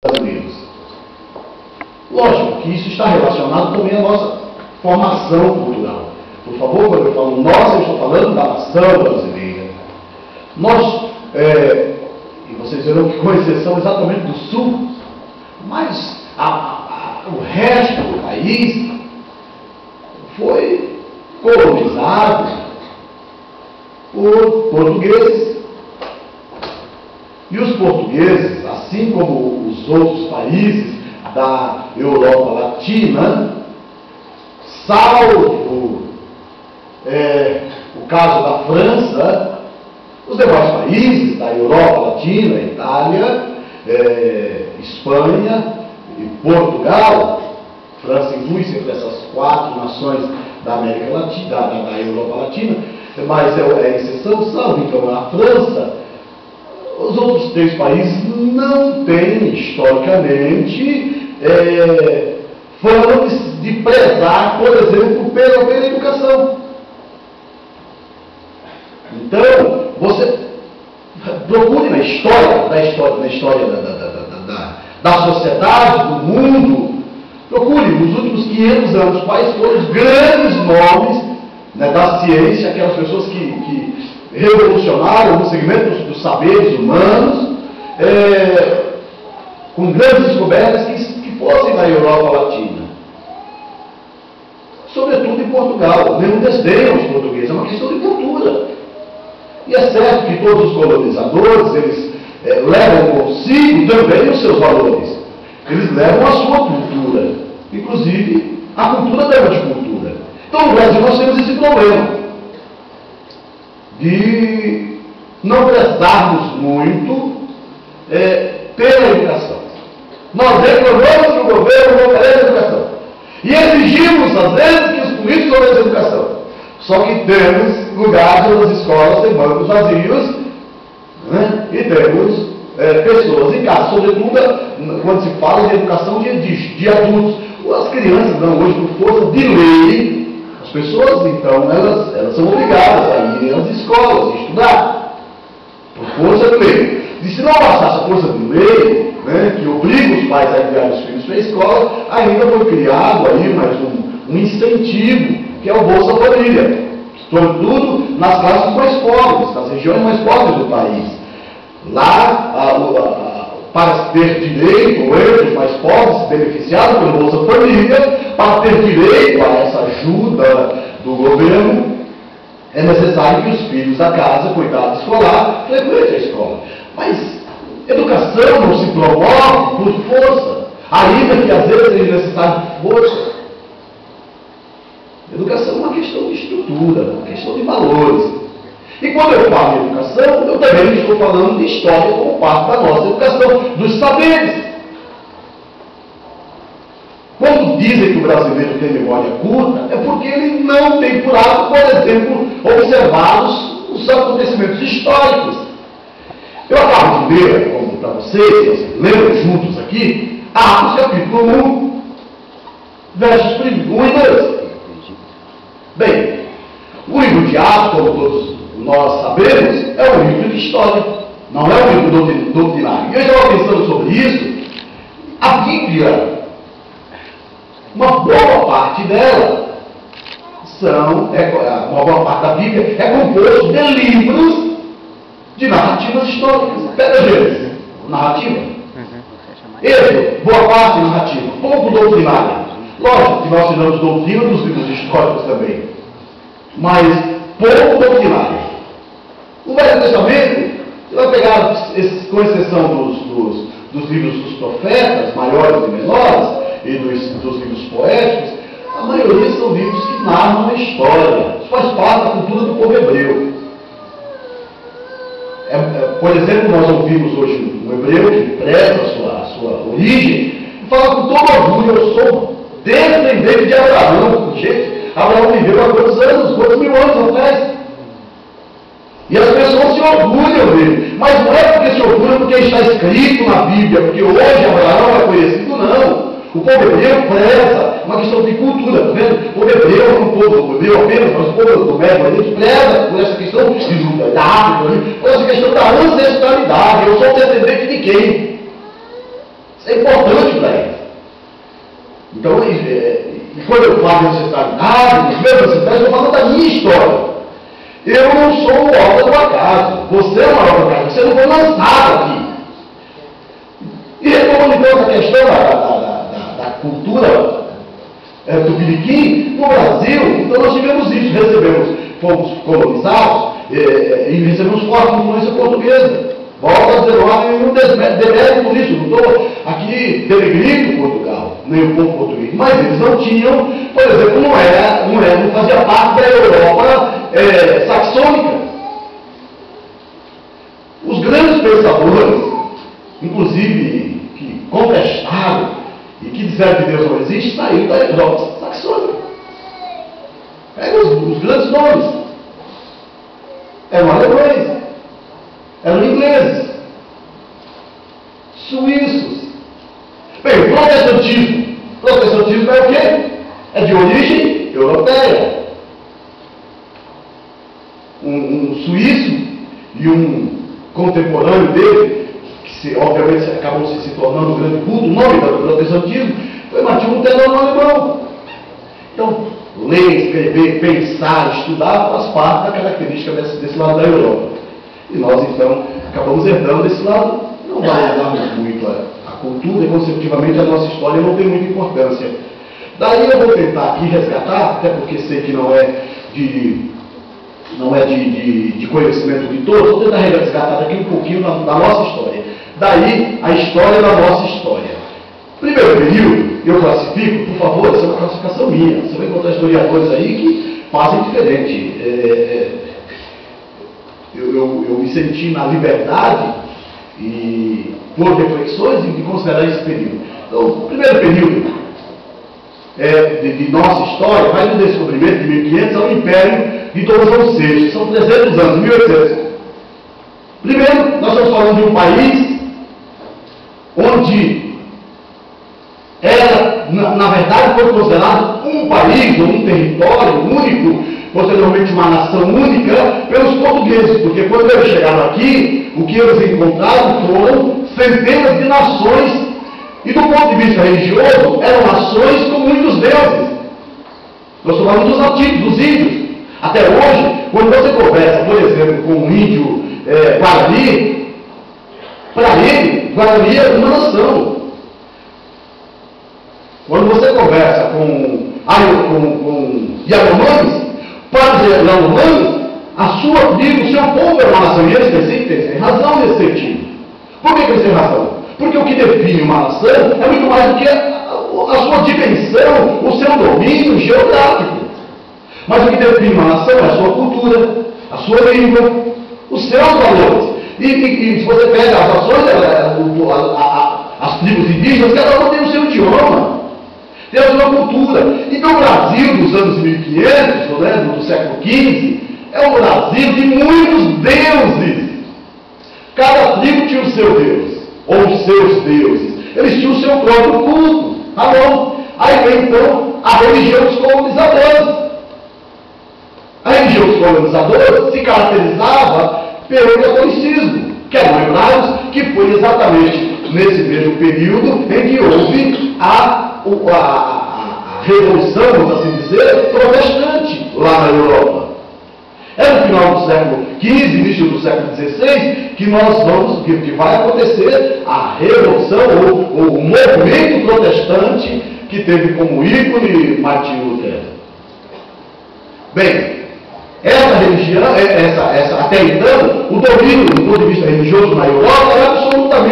brasileiros. Lógico que isso está relacionado também à nossa formação cultural. Por favor, quando eu falo nós, eu estou falando da nação brasileira. Nós, e vocês verão que com exceção exatamente do Sul, mas o resto do país foi colonizado por portugueses. E os portugueses, assim como os outros países da Europa Latina, salvo o caso da França, os demais países da Europa Latina, Itália, Espanha e Portugal, França inclui-se entre essas 4 nações da América Latina, da Europa Latina, mas é exceção, salvo então a França. Os outros 3 países não têm, historicamente, fama de prezar, por exemplo, pela educação. Então, você procure na história da sociedade, do mundo, procure nos últimos 500 anos quais foram os grandes nomes, né, da ciência, aquelas pessoas que revolucionaram no segmento dos saberes humanos, com grandes descobertas que fossem na Europa Latina. Sobretudo em Portugal. Nenhum desdenho aos portugueses, é uma questão de cultura. E é certo que todos os colonizadores, eles levam consigo também os seus valores. Eles levam a sua cultura. Inclusive, a cultura leva de cultura. Então, no Brasil, nós temos esse problema de não prezarmos muito pela educação. Nós reclamamos que o governo não oferece educação. E exigimos, às vezes, que os políticos ofereçam educação. Só que temos lugares nas escolas, tem bancos vazios, né? E temos pessoas em casa, sobretudo quando se fala de educação de adultos. As crianças, não, hoje, por força de lei, as pessoas, então, elas são obrigadas a ir às escolas, a estudar, por força de lei. E se não bastasse a força de lei, né, que obriga os pais a enviar os filhos para a escola, ainda foi criado aí mais um incentivo, que é o Bolsa Família, sobretudo nas classes mais pobres, nas regiões mais pobres do país. Lá, para ter direito, entre os mais pobres, beneficiados pelo Bolsa Família, para ter direito a essa ajuda do governo, é necessário que os filhos da casa, cuidado escolar, frequentem a escola. Mas educação não se promove por força, ainda que às vezes seja necessário força. Educação é uma questão de estrutura, uma questão de valores. E quando eu falo em educação, eu também estou falando de história como parte da nossa educação, dos saberes. Quando dizem que o brasileiro tem memória curta, é porque ele não tem por hábito, por exemplo, observar os acontecimentos históricos. Eu acabo de ler, como para vocês, lendo juntos aqui, Atos capítulo 1, versos 1 e 2. Bem, o livro de Atos, como todos nós sabemos, é um livro de história, não é um livro doutrinário. E eu estava pensando sobre isso. A Bíblia, uma boa parte dela, uma boa parte da Bíblia é composto de livros de narrativas históricas. Pega Gênesis, narrativa. Êxodo, boa parte narrativa, pouco doutrinária. Lógico que nós tiramos doutrina dos livros históricos também, mas pouco doutrinário. O Velho Testamento, você vai pegar, com exceção dos livros dos profetas, maiores e menores, e dos livros poéticos, a maioria são livros que narram a história. Isso faz parte da cultura do povo hebreu. Por exemplo, nós ouvimos hoje um hebreu que preza a sua origem, e fala com todo orgulho: eu sou descendente de Abraão. Gente, Abraão viveu há quantos anos? Quantos mil anos atrás? E as pessoas se orgulham dele. Mas não é porque se orgulham porque está escrito na Bíblia, porque hoje Abraão é conhecido, não. O povo hebreu preza, uma questão de cultura, tá vendo? O povo hebreu não é um povo hebreu apenas, mas o povo do Médio Oriente preza por essa questão da África, por essa questão da ancestralidade. Eu sou descendente de quem? Isso é importante para eles. Então, e quando eu falo de ancestralidade, dos meus ancestrais, eu estou falando da minha história. Eu não sou obra do acaso. Você é uma obra do acaso. Você não foi lançado aqui. E retomando então essa questão da cultura tupiniquim, no Brasil, então nós tivemos isso. Fomos colonizados e recebemos forte influência portuguesa. Volto a dizer, não demérito por isso, não estou aqui denegrindo Portugal, nem o povo português, mas eles não tinham, por exemplo, não fazia parte da Europa saxônica. Os grandes pensadores, inclusive que contestaram e que disseram que Deus não existe, saíram da Europa saxônica. Pega os grandes nomes. Eram alemães. Eram ingleses, suíços. Bem, o protestantismo. O protestantismo é o quê? É de origem europeia. Um suíço e um contemporâneo dele, que obviamente acabou se tornando um grande culto, o nome do protestantismo foi Martinho Lutero, alemão. Então, ler, escrever, pensar, estudar faz parte da característica desse lado da Europa. E nós, então, acabamos herdando desse lado. Não valorizamos muito a cultura e, consecutivamente, a nossa história não tem muita importância. Daí eu vou tentar aqui resgatar, até porque sei que não é de conhecimento de todos, vou tentar resgatar daqui um pouquinho da nossa história. Daí, a história da nossa história. Primeiro período, eu classifico, por favor, essa é uma classificação minha. Você vai encontrar historiadores aí que fazem diferente. Eu me senti na liberdade e por reflexões de considerar esse período. Então, o primeiro período de nossa história vai do descobrimento de 1500 ao Império de Dom João VI. São 300 anos, 1800. Primeiro, nós estamos falando de um país onde era, na verdade, foi considerado um país ou um território único, posteriormente uma nação única, pelos portugueses, porque quando eles chegaram aqui, o que eles encontraram foram centenas de nações, e do ponto de vista religioso, eram nações com muitos deuses. Nós estamos falando dos nativos, dos índios. Até hoje, quando você conversa, por exemplo, com um índio Guarani, para ele, Guarani é uma nação. Quando você conversa com Yanomães, para os Yanomães, a sua tribo, o seu povo é uma nação, e eles têm razão nesse sentido. Por que eles têm razão? Porque o que define uma nação é muito mais do que a sua dimensão, o seu domínio geográfico. Mas o que define uma nação é a sua cultura, a sua língua, os seus valores. E se você pega as nações, as tribos indígenas, cada uma tem o seu idioma. Tem a sua cultura. Então o Brasil dos anos 1500, né, do século XV, é um Brasil de muitos deuses. Cada tribo tinha o seu Deus, ou os seus deuses. Eles tinham o seu próprio culto. Tá bom? Aí vem então a religião dos colonizadores. A religião dos colonizadores se caracterizava pelo catolicismo, que eram hebraus, que foi exatamente nesse mesmo período em que houve a revolução, vamos assim dizer, protestante lá na Europa. É no final do século XV, início do século XVI, que vai acontecer a revolução, ou o movimento protestante que teve como ícone Martinho Lutero. Bem, essa religião, até então, o domínio do ponto de vista religioso na Europa era absolutamente